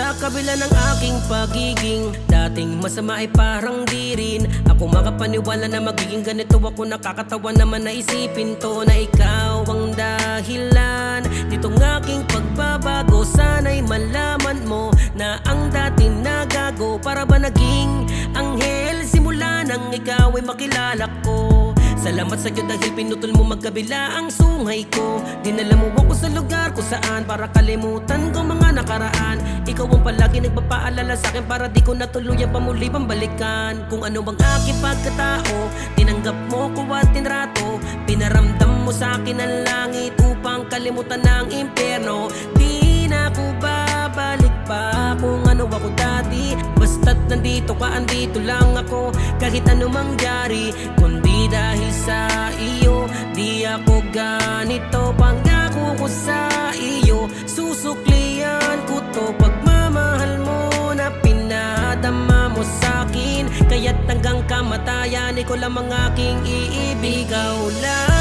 Sa kabila ng aking pagiging dating masama ay parang di rin ako makapaniwala na magiging ganito ako. Nakakatawa naman na isipin to na ikaw ang dahilan ditong aking pagbabago. Sana'y malaman mo na ang dati nagago para ba naging anghel simula nang ikaw ay makilala ko. Salamat sa'yo dahil pinutol mo magkabila ang sungay ko. Dinala mo ako sa lugar ko saan para kalimutan ko mga nakaraan. Ikaw ang palagi nagpapaalala sa'kin para di ko natuluyan pa muli pambalikan. Kung ano bang aking pagkatao, tinanggap mo ko at tinrato. Pinaramdam mo sa'kin ang langit upang kalimutan ng impyerno. Di na ako babalik pa kung ano ako dati. Basta't nandito ka, andito lang ako kahit ano mangyari. Kundi dahil sa iyo, di ako ganito. Pangako ko sa iyo, susuklian ko to. Pagmamahal mo na pinadama mo sa'kin, kaya't hanggang kamatayan ikaw lang ang aking iibig. Ikaw lang